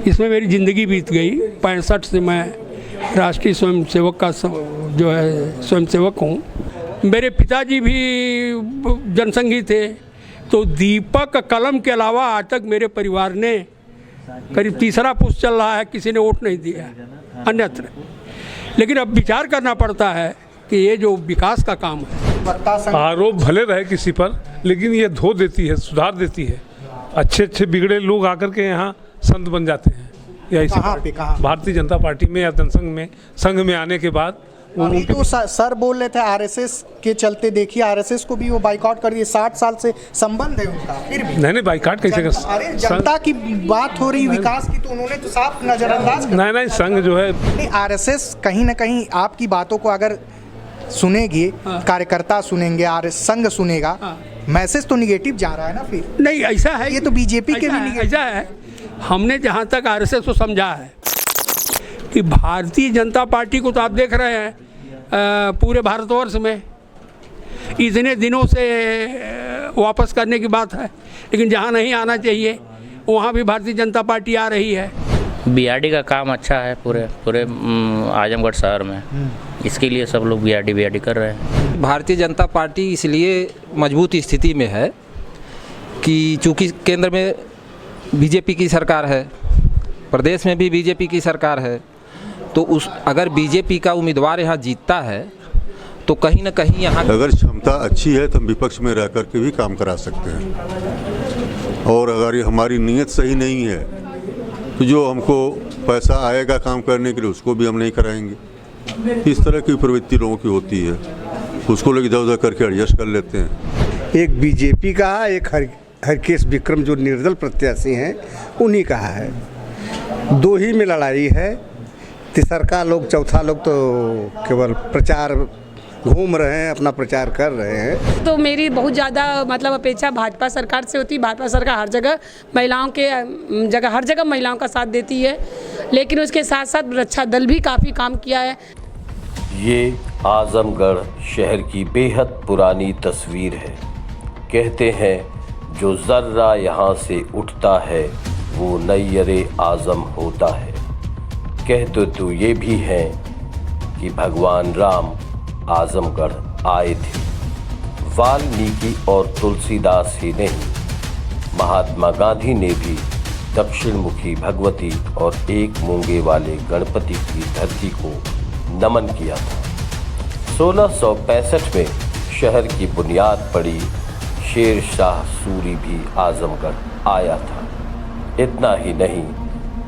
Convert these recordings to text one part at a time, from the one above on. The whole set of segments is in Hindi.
इसमें मेरी ज़िंदगी बीत गई। 65 से मैं राष्ट्रीय स्वयंसेवक का जो है स्वयंसेवक हूँ। मेरे पिताजी भी जनसंघी थे, तो दीपक कलम के अलावा आज तक मेरे परिवार ने करीब तीसरा पुष्प चल रहा है, किसी ने वोट नहीं दिया अन्यत्र। लेकिन अब विचार करना पड़ता है कि ये जो विकास का काम है, आरोप भले रहे किसी पर, लेकिन ये धो देती है, सुधार देती है। अच्छे अच्छे बिगड़े लोग आकर के यहाँ संत बन जाते हैं। या इसी भारतीय जनता पार्टी में या जनसंघ में, संघ में आने के बाद तो सर बोल रहे थे आरएसएस के चलते, देखिए आरएसएस को भी वो बाइकआउट कर दिए। 60 साल से संबंध है उनका, फिर भी नहीं बाइकआउट कैसे कर। अरे जनता की बात हो रही, विकास की, तो उन्होंने तो साफ नजरअंदाज कर। नहीं संघ जो है, आरएसएस कहीं ना कहीं आपकी बातों को अगर सुनेगी, कार्यकर्ता सुनेंगे, संघ सुनेगा, मैसेज तो निगेटिव जा रहा है ना। फिर नहीं ऐसा है, ये तो बीजेपी के भी ऐसा है। हमने जहाँ तक आरएसएस को समझा है कि भारतीय जनता पार्टी को तो आप देख रहे हैं पूरे भारतवर्ष में इतने दिनों से वापस करने की बात है, लेकिन जहाँ नहीं आना चाहिए वहाँ भी भारतीय जनता पार्टी आ रही है। बीआरडी का काम अच्छा है पूरे आजमगढ़ शहर में, इसके लिए सब लोग बीआरडी कर रहे हैं। भारतीय जनता पार्टी इसलिए मजबूत स्थिति में है कि चूँकि केंद्र में बीजेपी की सरकार है, प्रदेश में भी बीजेपी की सरकार है, तो अगर बीजेपी का उम्मीदवार यहाँ जीतता है तो कहीं ना कहीं यहाँ अगर क्षमता अच्छी है तो हम विपक्ष में रह करके भी काम करा सकते हैं। और अगर हमारी नीयत सही नहीं है तो जो हमको पैसा आएगा काम करने के लिए उसको भी हम नहीं कराएंगे। इस तरह की प्रवृत्ति लोगों की होती है, उसको लोग इधर उधर करके एडजस्ट कर लेते हैं। एक बीजेपी का है, एक हरकेश विक्रम जो निर्दल प्रत्याशी हैं उन्हीं का है। दो ही में लड़ाई है, तीसरा लोग, चौथा लोग तो केवल प्रचार घूम रहे हैं, अपना प्रचार कर रहे हैं। तो मेरी बहुत ज़्यादा मतलब अपेक्षा भाजपा सरकार से होती। भाजपा सरकार हर जगह महिलाओं के हर जगह महिलाओं का साथ देती है, लेकिन उसके साथ साथ रक्षा दल भी काफ़ी काम किया है। ये आजमगढ़ शहर की बेहद पुरानी तस्वीर है। कहते हैं जो जर्रा यहाँ से उठता है वो नैयरे आजम होता है। कहते तो ये भी हैं कि भगवान राम आजमगढ़ आए थे। वाल्मीकि और तुलसीदास ही नहीं, महात्मा गांधी ने भी दक्षिण मुखी भगवती और एक मूंगे वाले गणपति की धरती को नमन किया था। 1665 में शहर की बुनियाद पड़ी। शेर शाह सूरी भी आजमगढ़ आया था। इतना ही नहीं,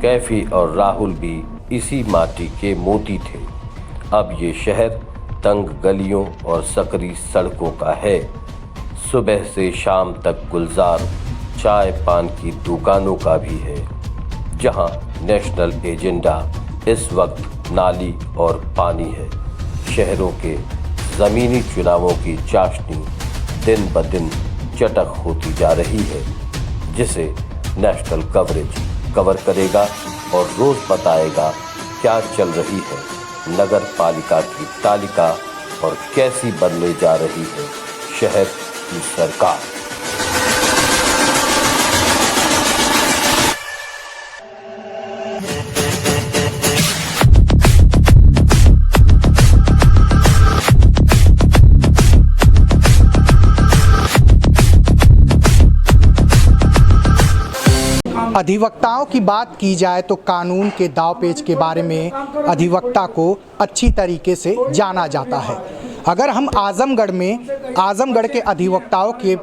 कैफी और राहुल भी इसी माटी के मोती थे। अब ये शहर तंग गलियों और सकरी सड़कों का है। सुबह से शाम तक गुलजार चाय पान की दुकानों का भी है, जहां नेशनल एजेंडा इस वक्त नाली और पानी है। शहरों के ज़मीनी चुनावों की चाशनी दिन ब दिन चटक होती जा रही है, जिसे नेशनल कवरेज कवर करेगा और रोज़ बताएगा क्या चल रही है नगर पालिका की तालिका और कैसी बनने जा रही है शहर की सरकार। अधिवक्ताओं की बात की जाए तो कानून के दावपेच के बारे में अधिवक्ता को अच्छी तरीके से जाना जाता है। अगर हम आजमगढ़ के अधिवक्ताओं के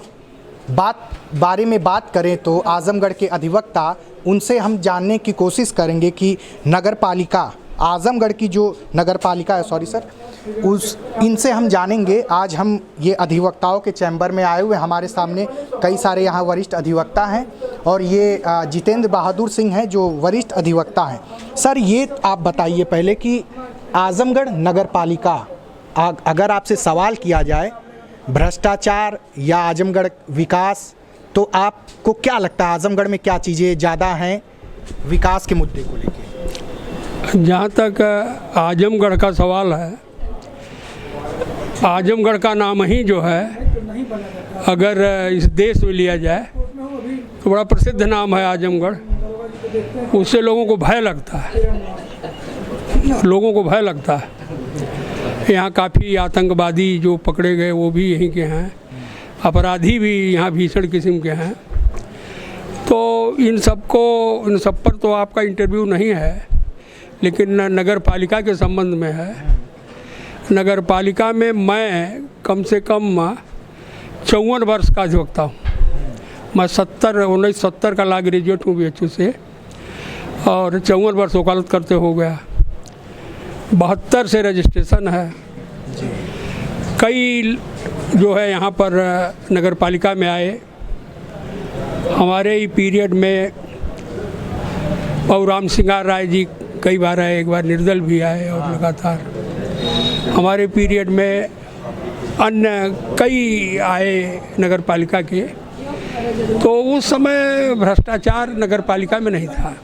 बारे में बात करें तो आजमगढ़ के अधिवक्ता, उनसे हम जानने की कोशिश करेंगे कि नगरपालिका, आजमगढ़ की जो नगरपालिका है, सॉरी सर, इनसे हम जानेंगे। आज हम ये अधिवक्ताओं के चैम्बर में आए हुए, हमारे सामने कई सारे यहाँ वरिष्ठ अधिवक्ता हैं और ये जितेंद्र बहादुर सिंह हैं जो वरिष्ठ अधिवक्ता हैं। सर, ये आप बताइए पहले कि आजमगढ़ नगरपालिका, अगर आपसे सवाल किया जाए भ्रष्टाचार या आजमगढ़ विकास, तो आपको क्या लगता है आजमगढ़ में क्या चीज़ें ज़्यादा हैं विकास के मुद्दे को लेकर? जहाँ तक आजमगढ़ का सवाल है, आजमगढ़ का नाम ही जो है अगर इस देश में लिया जाए तो बड़ा प्रसिद्ध नाम है आजमगढ़। उससे लोगों को भय लगता है, लोगों को भय लगता है। यहाँ काफ़ी आतंकवादी जो पकड़े गए वो भी यहीं के हैं, अपराधी भी यहाँ भीषण किस्म के हैं। तो इन सब पर तो आपका इंटरव्यू नहीं है, लेकिन नगर पालिका के संबंध में है। नगर पालिका में मैं कम से कम 54 वर्ष का अधिवक्ता हूँ। मैं 1970 का लॉ ग्रेजुएट हूँ BHU से, और 54 वर्ष वकालत करते हो गया। 72 से रजिस्ट्रेशन है। कई जो है यहाँ पर नगर पालिका में आए। हमारे ही पीरियड में राम सिंगार राय जी कई बार आए, एक बार निर्दल भी आए, और लगातार हमारे पीरियड में अन्य कई आए नगर पालिका के। तो उस समय भ्रष्टाचार नगर पालिका में नहीं था।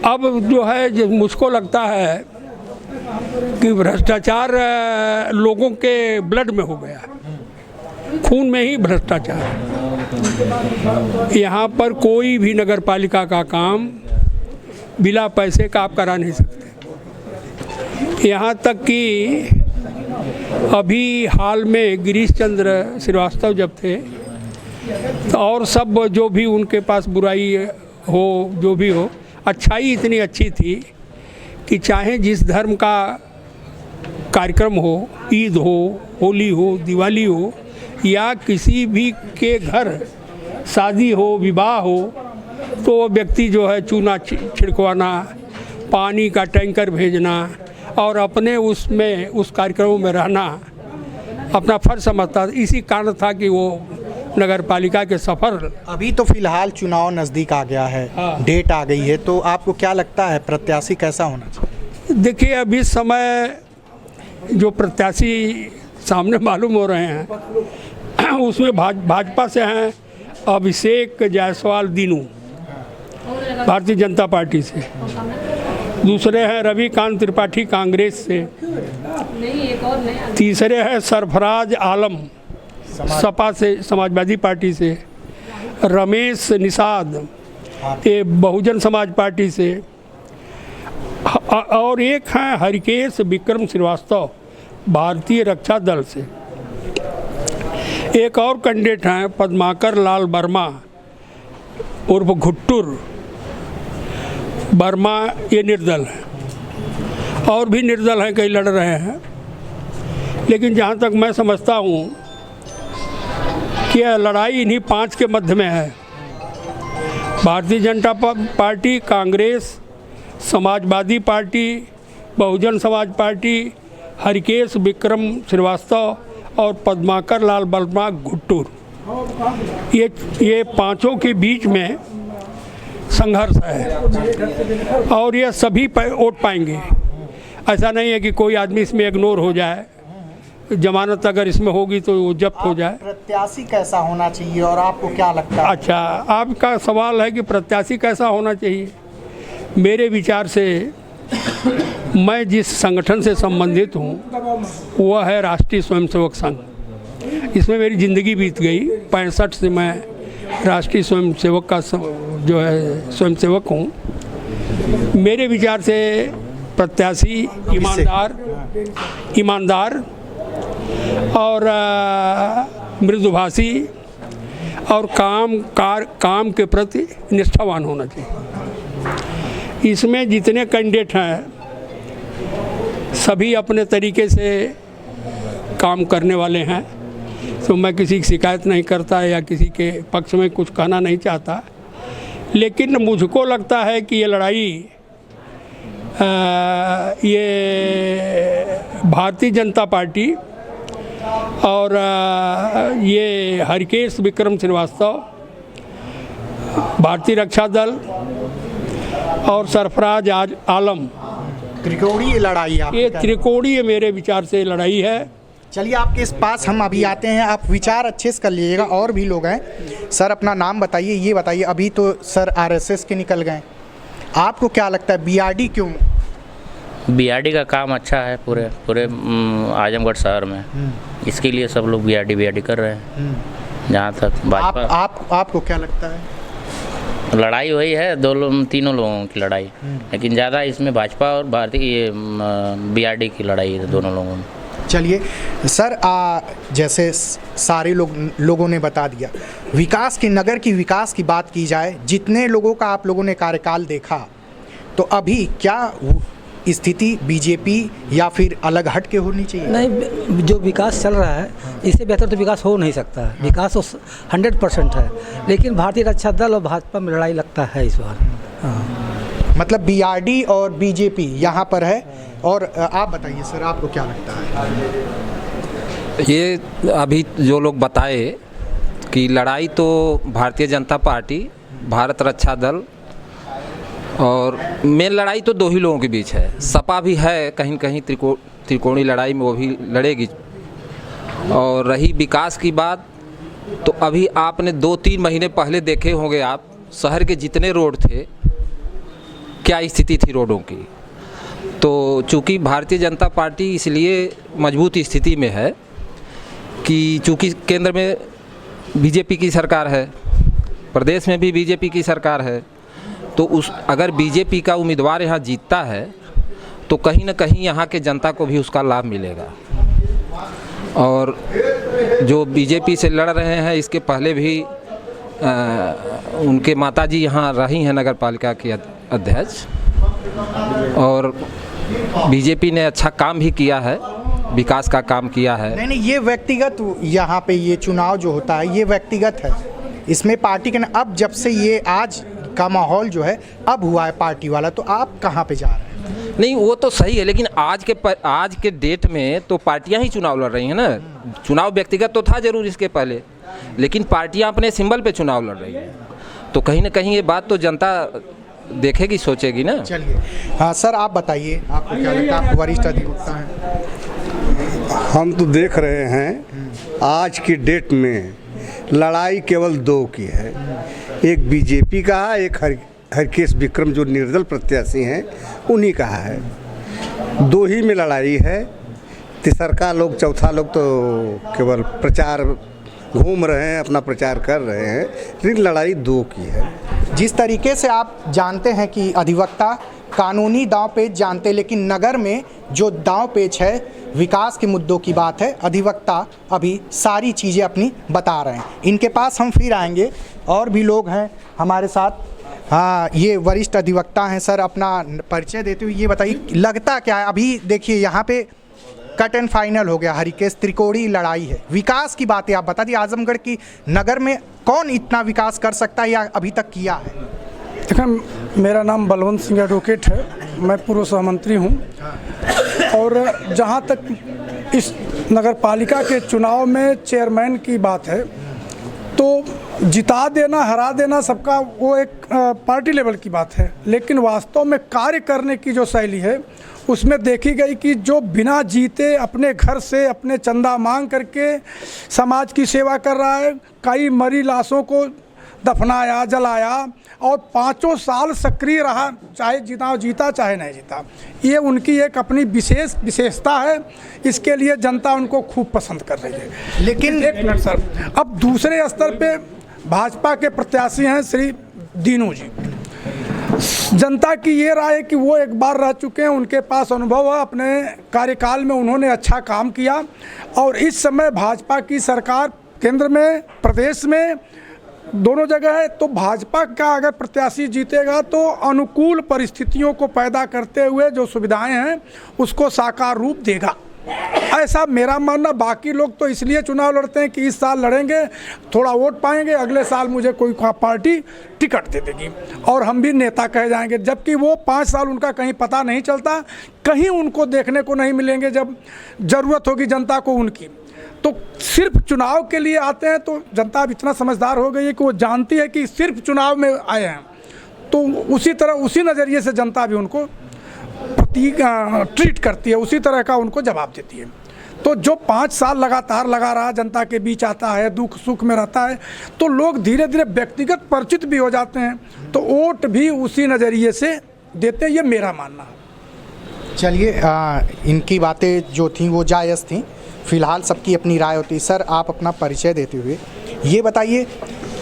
अब जो है मुझको लगता है कि भ्रष्टाचार लोगों के ब्लड में हो गया, खून में ही भ्रष्टाचार। यहाँ पर कोई भी नगर पालिका का काम बिना पैसे का आप करा नहीं सकते। यहाँ तक कि अभी हाल में गिरीश चंद्र श्रीवास्तव जब थे, तो और सब जो भी उनके पास बुराई हो, जो भी हो, अच्छाई इतनी अच्छी थी कि चाहे जिस धर्म का कार्यक्रम हो, ईद हो, होली हो, दिवाली हो, या किसी भी के घर शादी हो, विवाह हो, तो वो व्यक्ति जो है चूना छिड़कवाना, पानी का टैंकर भेजना और अपने उसमें उस कार्यक्रमों में रहना अपना फर्ज समझता। इसी कारण था कि वो नगर पालिका के सफ़र। अभी तो फिलहाल चुनाव नज़दीक आ गया है, डेट आ गई है, तो आपको क्या लगता है प्रत्याशी कैसा होना चाहिए? देखिए, अभी समय जो प्रत्याशी सामने मालूम हो रहे हैं उसमें भाजपा से हैं अभिषेक जायसवाल दीनू भारतीय जनता पार्टी से, दूसरे हैं रविकांत त्रिपाठी कांग्रेस से, तीसरे हैं सरफराज आलम सपा से समाजवादी पार्टी से, रमेश निषाद ये बहुजन समाज पार्टी से, और एक हैं हरिकेश विक्रम श्रीवास्तव भारतीय रक्षा दल से। एक और कैंडिडेट हैं पद्माकर लाल वर्मा उर्फ घुट्टुर वर्मा, ये निर्दल हैं। और भी निर्दल हैं, कई लड़ रहे हैं। लेकिन जहाँ तक मैं समझता हूँ कि यह लड़ाई इन्हीं 5 के मध्य में है। Bharatiya Janata party, Congress, Samajwadi party, Bahujan Samaj party, Harikesh Vikram Srivastava और पद्माकर लाल वर्मा घुट्टुर, ये पांचों के बीच में संघर्ष है और ये सभी वोट पाएंगे। ऐसा नहीं है कि कोई आदमी इसमें इग्नोर हो जाए, जमानत अगर इसमें होगी तो वो जब्त हो जाए। प्रत्याशी कैसा होना चाहिए और आपको क्या लगता है? अच्छा, आपका सवाल है कि प्रत्याशी कैसा होना चाहिए। मेरे विचार से मैं जिस संगठन से संबंधित हूँ वह है राष्ट्रीय स्वयंसेवक संघ। इसमें मेरी ज़िंदगी बीत गई। 65 से मैं राष्ट्रीय स्वयंसेवक का जो है स्वयंसेवक हूँ। मेरे विचार से प्रत्याशी ईमानदार और मृदुभाषी और काम के प्रति निष्ठावान होना चाहिए। इसमें जितने कैंडिडेट हैं सभी अपने तरीके से काम करने वाले हैं, तो मैं किसी की शिकायत नहीं करता या किसी के पक्ष में कुछ कहना नहीं चाहता। लेकिन मुझको लगता है कि ये लड़ाई ये भारतीय जनता पार्टी और ये हरिकेश विक्रम श्रीवास्तव भारतीय रक्षा दल और सरफराज आलम त्रिकोणीय लड़ाई है। ये त्रिकोणीय मेरे विचार से लड़ाई है। चलिए आपके इस पास हम अभी आते हैं, आप विचार अच्छे से कर लीजिएगा। और भी लोग हैं। सर अपना नाम बताइए, ये बताइए, अभी तो सर आरएसएस के निकल गए, आपको क्या लगता है बीआरडी क्यों? बीआरडी का काम अच्छा है पूरे आजमगढ़ शहर में, इसके लिए सब लोग बीआरडी कर रहे हैं। जहाँ तक भाजपा आपको क्या लगता है? लड़ाई वही है, तीनों लोगों की लड़ाई, लेकिन ज़्यादा इसमें भाजपा और भारतीय बीआरडी की लड़ाई है दोनों लोगों में। चलिए सर, जैसे सारे लोगों ने बता दिया, विकास की, नगर की विकास की बात की जाए, जितने लोगों का आप लोगों ने कार्यकाल देखा, तो अभी क्या स्थिति बीजेपी या फिर अलग हट के होनी चाहिए? नहीं, जो विकास चल रहा है इससे बेहतर तो विकास हो नहीं सकता है। विकास तो 100% है, लेकिन भारतीय रक्षा दल और भाजपा में लड़ाई लगता है इस बार। हाँ, मतलब बीआरडी और बीजेपी यहाँ पर है। और आप बताइए सर, आपको क्या लगता है? ये अभी जो लोग बताए कि लड़ाई तो भारतीय जनता पार्टी, भारत रक्षा दल और मेन लड़ाई तो दो ही लोगों के बीच है। सपा भी है कहीं कहीं त्रिकोणीय लड़ाई में, वो भी लड़ेगी। और रही विकास की बात, तो अभी आपने 2-3 महीने पहले देखे होंगे आप, शहर के जितने रोड थे, क्या स्थिति थी रोडों की। तो चूँकि भारतीय जनता पार्टी इसलिए मजबूत स्थिति में है कि चूँकि केंद्र में बीजेपी की सरकार है, प्रदेश में भी बीजेपी की सरकार है, तो अगर बीजेपी का उम्मीदवार यहाँ जीतता है तो कहीं ना कहीं यहाँ के जनता को भी उसका लाभ मिलेगा। और जो बीजेपी से लड़ रहे हैं, इसके पहले भी उनके माताजी यहाँ रही हैं नगर पालिका की अध्यक्ष, और बीजेपी ने अच्छा काम भी किया है, विकास का काम किया है। नहीं, ये व्यक्तिगत, यहाँ पे ये चुनाव जो होता है ये व्यक्तिगत है, इसमें पार्टी के अब जब से ये आज का माहौल जो है अब हुआ है पार्टी वाला, तो आप कहाँ पे जा रहे हैं? नहीं, वो तो सही है, लेकिन आज के डेट में तो पार्टियां ही चुनाव लड़ रही हैं ना। चुनाव व्यक्तिगत तो था जरूर इसके पहले, लेकिन पार्टियां अपने सिंबल पे चुनाव लड़ रही हैं, तो कहीं ना कहीं ये बात तो जनता देखेगी, सोचेगी ना। चलिए, हाँ सर, आप बताइए, आपको क्या लगता है? आप वरिष्ठ अधिवक्ता हैं। हम तो देख रहे हैं आज की डेट में लड़ाई केवल दो की है, एक बीजेपी का है, एक हरकेश विक्रम जो निर्दल प्रत्याशी हैं उन्हीं का है। दो ही में लड़ाई है, तीसरा लोग, चौथा लोग तो केवल प्रचार घूम रहे हैं, अपना प्रचार कर रहे हैं, लेकिन लड़ाई दो की है। जिस तरीके से आप जानते हैं कि अधिवक्ता कानूनी दांव पेच जानते, लेकिन नगर में जो दांव पेच है, विकास के मुद्दों की बात है, अधिवक्ता अभी सारी चीज़ें अपनी बता रहे हैं। इनके पास हम फिर आएंगे, और भी लोग हैं हमारे साथ। हाँ, ये वरिष्ठ अधिवक्ता हैं। सर, अपना परिचय देते हुए ये बताइए, लगता क्या है? अभी देखिए यहाँ पे कट एंड फाइनल हो गया, हरिकेश त्रिकोणीय लड़ाई है, विकास की बातें आप बता दी। आजमगढ़ की नगर में कौन इतना विकास कर सकता है या अभी तक किया है? देखिए, मेरा नाम बलवंत सिंह एडवोकेट है, मैं पूर्व सहमंत्री हूँ। और जहाँ तक इस नगर पालिका के चुनाव में चेयरमैन की बात है, तो जिता देना, हरा देना सबका वो एक पार्टी लेवल की बात है, लेकिन वास्तव में कार्य करने की जो शैली है उसमें देखी गई कि जो बिना जीते अपने घर से अपने चंदा मांग करके समाज की सेवा कर रहा है, कई मरी लाशों को दफनाया, जलाया, और 5 साल सक्रिय रहा, चाहे जीता चाहे नहीं जीता। ये उनकी एक अपनी विशेषता है, इसके लिए जनता उनको खूब पसंद कर रही है। लेकिन एक मिनट सर, अब दूसरे स्तर पे भाजपा के प्रत्याशी हैं श्री दीनू जी। जनता की ये राय है कि वो एक बार रह चुके हैं, उनके पास अनुभव है, अपने कार्यकाल में उन्होंने अच्छा काम किया, और इस समय भाजपा की सरकार केंद्र में, प्रदेश में, दोनों जगह है। तो भाजपा का अगर प्रत्याशी जीतेगा तो अनुकूल परिस्थितियों को पैदा करते हुए जो सुविधाएं हैं उसको साकार रूप देगा, ऐसा मेरा मानना। बाकी लोग तो इसलिए चुनाव लड़ते हैं कि इस साल लड़ेंगे, थोड़ा वोट पाएंगे, अगले साल मुझे कोई पार्टी टिकट दे देगी और हम भी नेता कहे जाएंगे, जबकि वो 5 साल उनका कहीं पता नहीं चलता, कहीं उनको देखने को नहीं मिलेंगे जब ज़रूरत होगी जनता को उनकी। तो सिर्फ चुनाव के लिए आते हैं, तो जनता अब इतना समझदार हो गई है कि वो जानती है कि सिर्फ चुनाव में आए हैं, तो उसी तरह, उसी नज़रिए से जनता भी उनको ट्रीट करती है, उसी तरह का उनको जवाब देती है। तो जो 5 साल लगातार लगा रहा, जनता के बीच आता है, दुख सुख में रहता है, तो लोग धीरे धीरे व्यक्तिगत परिचित भी हो जाते हैं, तो वोट भी उसी नज़रिए से देते हैं, ये मेरा मानना है। चलिए, इनकी बातें जो थी वो जायज़ थी, फिलहाल सबकी अपनी राय होती है। सर, आप अपना परिचय देते हुए ये बताइए,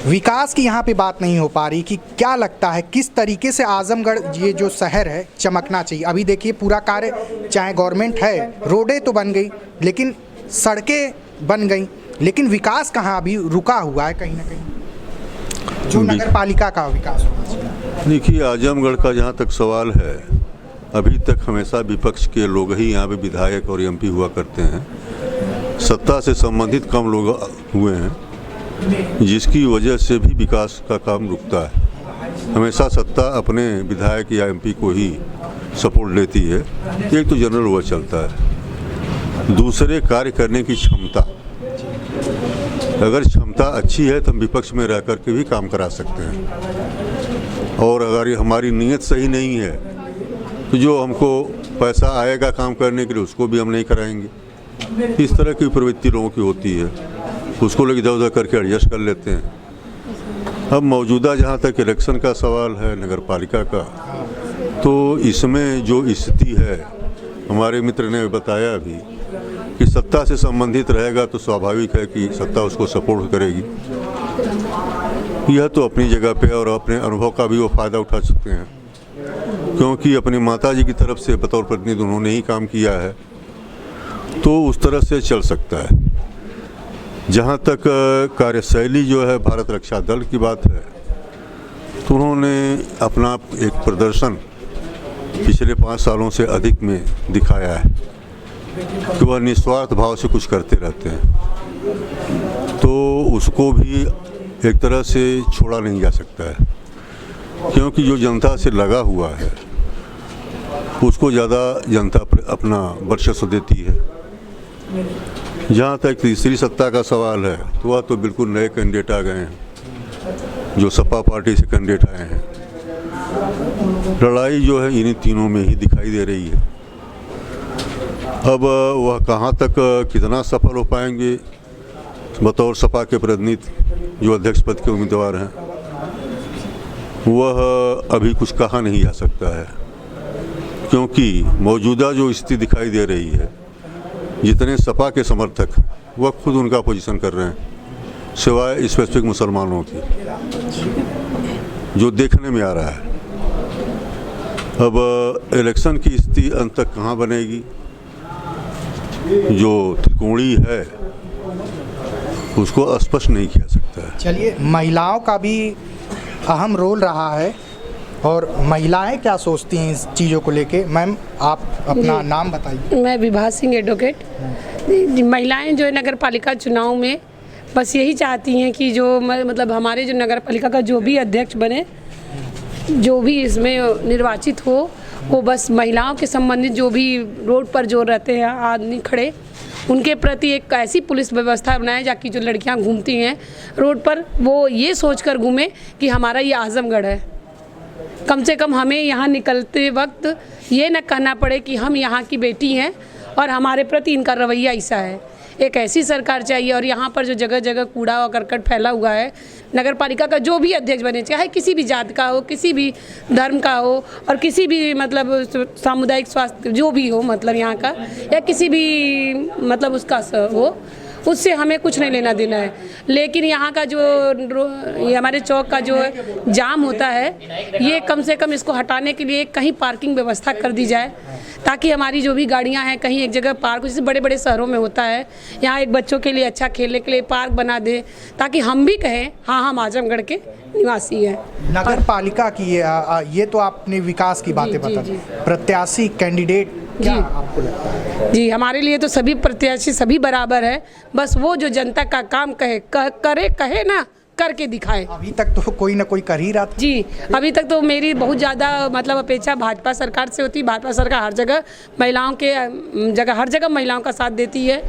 विकास की यहाँ पे बात नहीं हो पा रही कि क्या लगता है किस तरीके से आजमगढ़ ये जो शहर है चमकना चाहिए। अभी देखिए पूरा कार्य चाहे गवर्नमेंट है, रोडें तो बन गई लेकिन सड़कें बन गई, लेकिन विकास कहाँ अभी रुका हुआ है कहीं ना कहीं, जो नगर पालिका का विकास होना चाहिए। देखिए आजमगढ़ का जहाँ तक सवाल है, अभी तक हमेशा विपक्ष के लोग ही यहाँ पे विधायक और एमपी हुआ करते हैं, सत्ता से संबंधित कम लोग हुए हैं, जिसकी वजह से भी विकास का काम रुकता है। हमेशा सत्ता अपने विधायक या एमपी को ही सपोर्ट लेती है। एक तो जनरल हुआ चलता है, दूसरे कार्य करने की क्षमता, अगर क्षमता अच्छी है तो हम विपक्ष में रह कर के भी काम करा सकते हैं। और अगर हमारी नीयत सही नहीं है तो जो हमको पैसा आएगा काम करने के लिए उसको भी हम नहीं कराएंगे। इस तरह की प्रवृत्ति लोगों की होती है, उसको लोग इधर उधर करके एडजस्ट कर लेते हैं। अब मौजूदा जहाँ तक इलेक्शन का सवाल है नगर पालिका का, तो इसमें जो स्थिति है, हमारे मित्र ने बताया अभी कि सत्ता से संबंधित रहेगा तो स्वाभाविक है कि सत्ता उसको सपोर्ट करेगी। यह तो अपनी जगह पे और अपने अनुभव का भी वो फ़ायदा उठा सकते हैं, क्योंकि अपनी माताजी की तरफ से बतौर प्रतिनिधि उन्होंने ही काम किया है, तो उस तरह से चल सकता है। जहाँ तक कार्यशैली जो है भारत रक्षा दल की बात है, तो उन्होंने अपना एक प्रदर्शन पिछले 5 सालों से अधिक में दिखाया है कि वह निस्वार्थ भाव से कुछ करते रहते हैं, तो उसको भी एक तरह से छोड़ा नहीं जा सकता है, क्योंकि जो जनता से लगा हुआ है उसको ज़्यादा जनता अपना वर्चस्व देती है। जहाँ तक तीसरी सत्ता का सवाल है, तो वह तो बिल्कुल नए कैंडिडेट आ गए हैं, जो सपा पार्टी से कैंडिडेट आए हैं। लड़ाई जो है इन्हीं तीनों में ही दिखाई दे रही है। अब वह कहाँ तक कितना सफल हो पाएंगे बतौर सपा के प्रतिनिधि जो अध्यक्ष पद के उम्मीदवार हैं, वह अभी कुछ कहा नहीं जा सकता है, क्योंकि मौजूदा जो स्थिति दिखाई दे रही है, जितने सपा के समर्थक वह खुद उनका पोजीशन कर रहे हैं, सिवाय स्पेसिफिक मुसलमानों की, जो देखने में आ रहा है। अब इलेक्शन की स्थिति अंत तक कहाँ बनेगी, जो त्रिकोणी है उसको स्पष्ट नहीं किया सकता है। चलिए, महिलाओं का भी अहम रोल रहा है, और महिलाएं क्या सोचती हैं इस चीज़ों को लेके। मैम, आप अपना नाम बताइए। मैं विभा सिंह एडवोकेट। महिलाएं जो है नगर पालिका चुनाव में बस यही चाहती हैं कि जो मतलब हमारे जो नगर पालिका का जो भी अध्यक्ष बने, जो भी इसमें निर्वाचित हो, वो बस महिलाओं के संबंधित जो भी रोड पर जो रहते हैं आदमी खड़े, उनके प्रति एक ऐसी पुलिस व्यवस्था बनाए जाकि जो लड़कियां घूमती हैं रोड पर, वो ये सोचकर घूमें कि हमारा ये आजमगढ़ है। कम से कम हमें यहाँ निकलते वक्त ये न कहना पड़े कि हम यहाँ की बेटी हैं और हमारे प्रति इनका रवैया ऐसा है। एक ऐसी सरकार चाहिए। और यहाँ पर जो जगह जगह कूड़ा और करकट फैला हुआ है, नगर पालिका का जो भी अध्यक्ष बने, चाहे किसी भी जात का हो, किसी भी धर्म का हो, और किसी भी मतलब सामुदायिक स्वास्थ्य जो भी हो, मतलब यहाँ का, या किसी भी मतलब उसका हो, उससे हमें कुछ नहीं लेना देना है। लेकिन यहाँ का जो ये हमारे चौक का जो जाम होता है, ये कम से कम इसको हटाने के लिए कहीं पार्किंग व्यवस्था कर दी जाए, ताकि हमारी जो भी गाड़ियाँ हैं कहीं एक जगह पार्क, जैसे बड़े बड़े शहरों में होता है, यहाँ एक बच्चों के लिए अच्छा खेलने के लिए पार्क बना दे, ताकि हम भी कहें हाँ हम आजमगढ़ के निवासी हैं। नगर पालिका की ये तो आपने विकास की बातें बता दी, प्रत्याशी कैंडिडेट क्या आपको लगता है? जी, हमारे लिए तो सभी प्रत्याशी सभी बराबर है, बस वो जो जनता का काम कहे ना करके दिखाए। अभी तक तो कोई ना कोई कर ही रहा था। जी, अभी तक तो मेरी बहुत ज़्यादा मतलब अपेक्षा भाजपा सरकार से होती। भाजपा सरकार हर जगह महिलाओं के हर जगह महिलाओं का साथ देती है,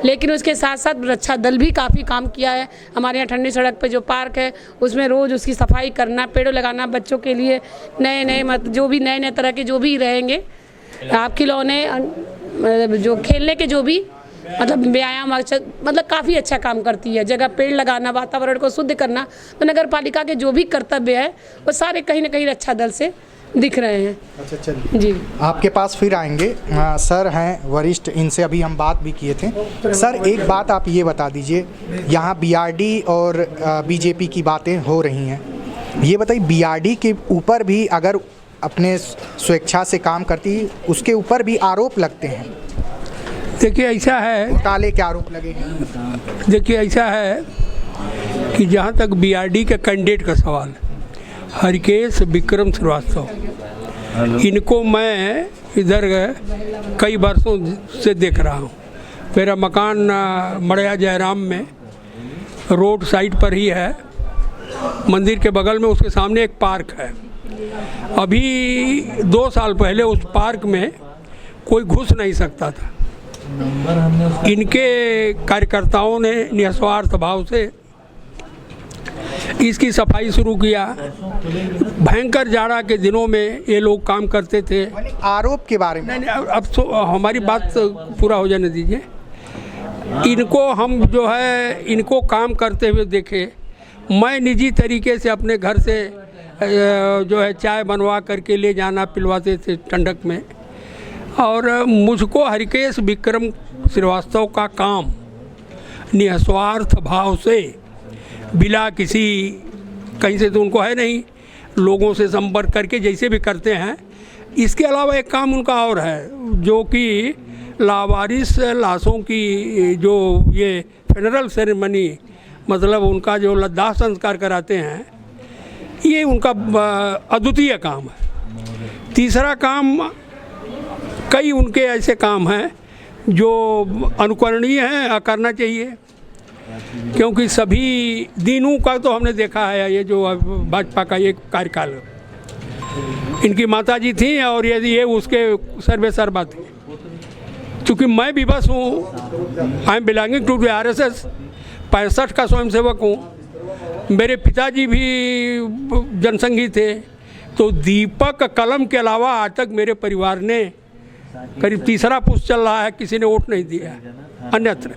लेकिन उसके साथ साथ रक्षा दल भी काफ़ी काम किया है। हमारे यहाँ ठंडी सड़क पे जो पार्क है, उसमें रोज़ उसकी सफाई करना, पेड़ लगाना, बच्चों के लिए नए जो भी नए तरह के जो भी रहेंगे आप खिलौने, जो खेलने के जो भी मतलब व्यायाम, मतलब काफ़ी अच्छा काम करती है। जगह पेड़ लगाना, वातावरण को शुद्ध करना, तो नगर पालिका के जो भी कर्तव्य है वो सारे कहीं ना कहीं रक्षा दल से दिख रहे हैं। अच्छा चलिए जी आपके पास फिर आएंगे। सर हैं वरिष्ठ, इनसे अभी हम बात भी किए थे। सर एक बात आप ये बता दीजिए, यहाँ बीआरडी और बीजेपी की बातें हो रही हैं, ये बताइए बीआरडी के ऊपर भी अगर अपने स्वेच्छा से काम करती उसके ऊपर भी आरोप लगते हैं। देखिए ऐसा है, घोटाले के आरोप लगे हैं। देखिए ऐसा है कि जहाँ तक बीआरडी के कैंडिडेट का सवाल है, हरिकेश विक्रम श्रीवास्तव, इनको मैं इधर कई वर्षों से देख रहा हूँ। मेरा मकान मड़िया जयराम में रोड साइड पर ही है, मंदिर के बगल में उसके सामने एक पार्क है। अभी 2 साल पहले उस पार्क में कोई घुस नहीं सकता था। इनके कार्यकर्ताओं ने निस्वार्थ भाव से इसकी सफाई शुरू किया। भयंकर जाड़ा के दिनों में ये लोग काम करते थे। आरोप के बारे में नहीं, अब तो हमारी बात पूरा हो जाने दीजिए। इनको हम जो है इनको काम करते हुए देखे। मैं निजी तरीके से अपने घर से जो है चाय बनवा करके ले जाना पिलवाते थे ठंडक में। और मुझको हरिकेश विक्रम श्रीवास्तव का काम निस्वार्थ भाव से, बिना किसी कहीं से तो उनको है नहीं, लोगों से संपर्क करके जैसे भी करते हैं। इसके अलावा एक काम उनका और है, जो कि लावारिस लाशों की जो ये फ्यूनरल सेरेमनी, मतलब उनका जो लद्दाख संस्कार कराते हैं, ये उनका अद्वितीय काम है। तीसरा काम, कई उनके ऐसे काम हैं जो अनुकरणीय हैं, करना चाहिए, क्योंकि सभी दिनों का तो हमने देखा है। ये जो भाजपा का ये कार्यकाल, इनकी माताजी थी और ये उसके सर्वे सर्वा थे। चूँकि मैं विवश हूँ, I am belonging to the RSS, 65 का स्वयंसेवक हूँ। मेरे पिताजी भी जनसंघी थे। तो दीपक कलम के अलावा आज तक मेरे परिवार ने करीब तीसरा पुष्प चल रहा है, किसी ने वोट नहीं दिया अन्यत्र।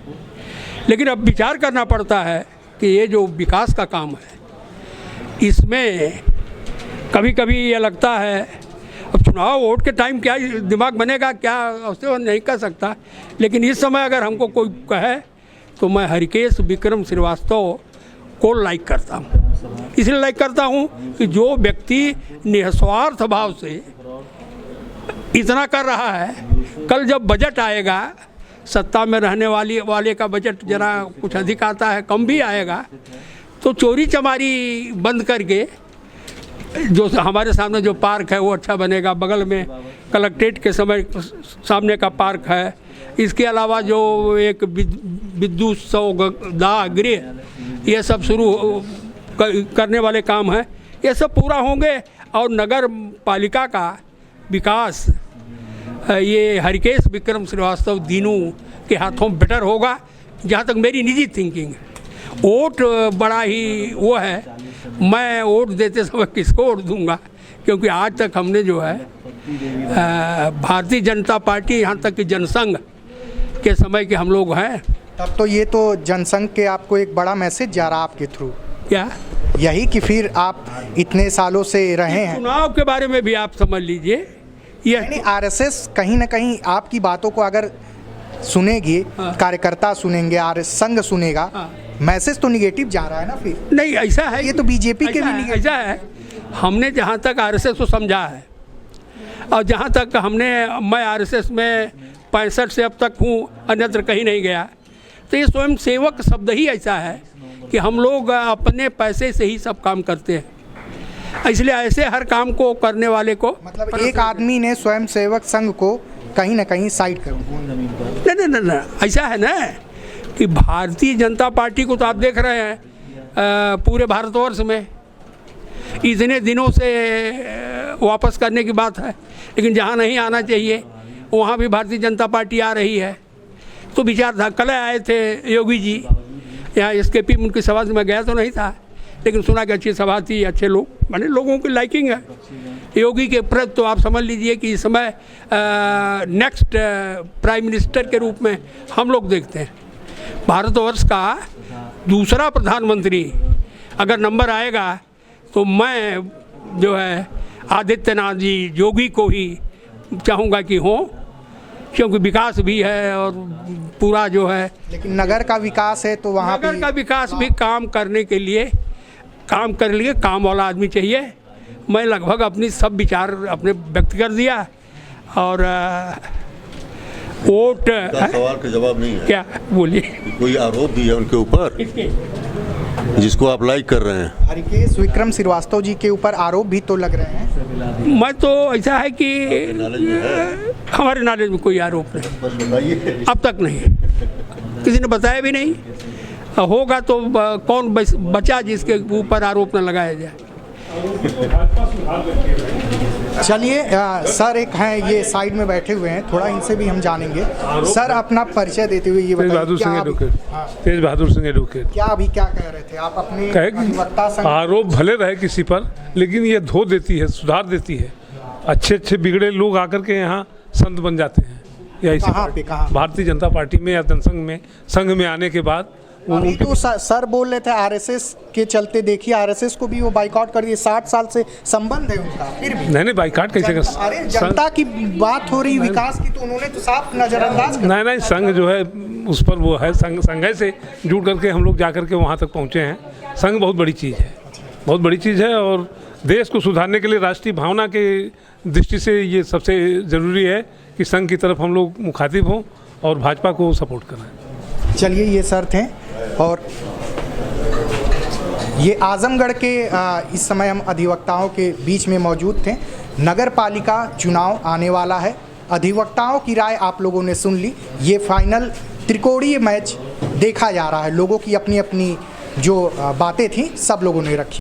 लेकिन अब विचार करना पड़ता है कि ये जो विकास का काम है, इसमें कभी कभी ये लगता है, अब चुनाव वोट के टाइम क्या दिमाग बनेगा क्या उससे नहीं कह सकता, लेकिन इस समय अगर हमको कोई कहे तो मैं हरिकेश विक्रम श्रीवास्तव को लाइक करता हूँ। इसलिए लाइक करता हूँ कि जो व्यक्ति निस्वार्थ भाव से इतना कर रहा है, कल जब बजट आएगा, सत्ता में रहने वाले का बजट जरा कुछ अधिक आता है, कम भी आएगा, तो चोरी चमारी बंद करके जो हमारे सामने जो पार्क है वो अच्छा बनेगा। बगल में कलेक्ट्रेट के समय सामने का पार्क है। इसके अलावा जो एक विद्युत दाह गृह, ये सब शुरू करने वाले काम हैं, ये सब पूरा होंगे और नगर पालिका का विकास ये हरिकेश विक्रम श्रीवास्तव दीनू के हाथों में बेटर होगा, जहाँ तक मेरी निजी थिंकिंग है। वोट बड़ा ही वो है, मैं वोट देते समय किसको वोट दूंगा, क्योंकि आज तक हमने जो है भारतीय जनता पार्टी, यहाँ तक कि जनसंघ के समय के हम लोग हैं। तब तो ये तो जनसंघ के आपको एक बड़ा मैसेज जा रहा आपके थ्रू, क्या यही कि फिर आप इतने सालों से रहे हैं। चुनाव के बारे में भी आप समझ लीजिए, यानी RSS कहीं ना कहीं आपकी बातों को अगर सुनेगी, कार्यकर्ता सुनेंगे, संघ सुनेगा, मैसेज तो निगेटिव जा रहा है ना फिर। नहीं ऐसा है, ये तो बीजेपी के भी ऐसा है। हमने जहाँ तक RSS को समझा है और जहाँ तक मैं RSS में 65 से अब तक हूँ, अन्यत्र कहीं नहीं गया, तो ये स्वयं सेवक शब्द ही ऐसा है कि हम लोग अपने पैसे से ही सब काम करते हैं। इसलिए ऐसे हर काम को करने वाले को, मतलब एक आदमी ने स्वयं सेवक संघ को कहीं ना कहीं साइड कर दिया। नहीं, ऐसा है ना कि भारतीय जनता पार्टी को तो आप देख रहे हैं पूरे भारतवर्ष में इतने दिनों से वापस करने की बात है, लेकिन जहाँ नहीं आना चाहिए वहाँ भी भारतीय जनता पार्टी आ रही है। तो विचार था, कल आए थे योगी जी यहाँ SKP, उनकी सभा में गया तो नहीं था, लेकिन सुना कि अच्छी सभा थी, अच्छे लोग, मैंने लोगों की लाइकिंग है योगी के प्रति। तो आप समझ लीजिए कि इस समय नेक्स्ट प्राइम मिनिस्टर के रूप में हम लोग देखते हैं। भारतवर्ष का दूसरा प्रधानमंत्री अगर नंबर आएगा तो मैं जो है आदित्यनाथ जी योगी को ही चाहूँगा कि हो, क्योंकि विकास भी है और पूरा जो है लेकिन नगर का विकास है तो वहाँ नगर का विकास भी काम करने के लिए काम वाला आदमी चाहिए। मैं लगभग अपनी सब विचार अपने व्यक्त कर दिया और वोट सवाल का जवाब नहीं है। क्या बोलिए? कोई आरोप भी है उनके ऊपर जिसको आप लाइक कर रहे हैं? हरिकेश विक्रम श्रीवास्तव जी के ऊपर आरोप भी तो लग रहे हैं। मैं तो ऐसा है कि हमारे नॉलेज में कोई आरोप नहीं, अब तक नहीं, किसी ने बताया भी नहीं। होगा तो कौन बचा जिसके ऊपर आरोप न लगाया जाए। चलिए सर एक हैं, ये साइड में बैठे हुए हैं, थोड़ा इनसे भी हम जानेंगे। सर अपना परिचय देते हुए ये बताइए। तेज बहादुर सिंह एडवोकेट। क्या अभी क्या कह रहे थे आप अपने अधिवक्ता संघ? आरोप भले रहे किसी पर, लेकिन ये धो देती है, सुधार देती है। अच्छे बिगड़े लोग आकर के यहाँ संत बन जाते हैं। या इसी भारतीय जनता पार्टी में या जनसंघ में, संघ में आने के बाद अभी तो सर बोल रहे थे आरएसएस के चलते, देखिए आरएसएस को भी वो बाइकआउट कर दिए। 60 साल से संबंध है उनका, फिर भी नहीं बाइकआउट कैसे कर? अरे जनता की बात हो रही विकास की, तो उन्होंने तो साफ नजरअंदाज कर। नहीं संघ जो है उस पर वो है, संघ से जुड़ करके हम लोग जा करके वहाँ तक पहुँचे हैं। संघ बहुत बड़ी चीज़ है, बहुत बड़ी चीज़ है और देश को सुधारने के लिए राष्ट्रीय भावना के दृष्टि से ये सबसे ज़रूरी है कि संघ की तरफ हम लोग मुखातिब हों और भाजपा को सपोर्ट करें। चलिए ये सर थे और ये आजमगढ़ के इस समय हम अधिवक्ताओं के बीच में मौजूद थे। नगर पालिका चुनाव आने वाला है, अधिवक्ताओं की राय आप लोगों ने सुन ली। ये फाइनल त्रिकोणीय मैच देखा जा रहा है, लोगों की अपनी अपनी जो बातें थी सब लोगों ने रखी।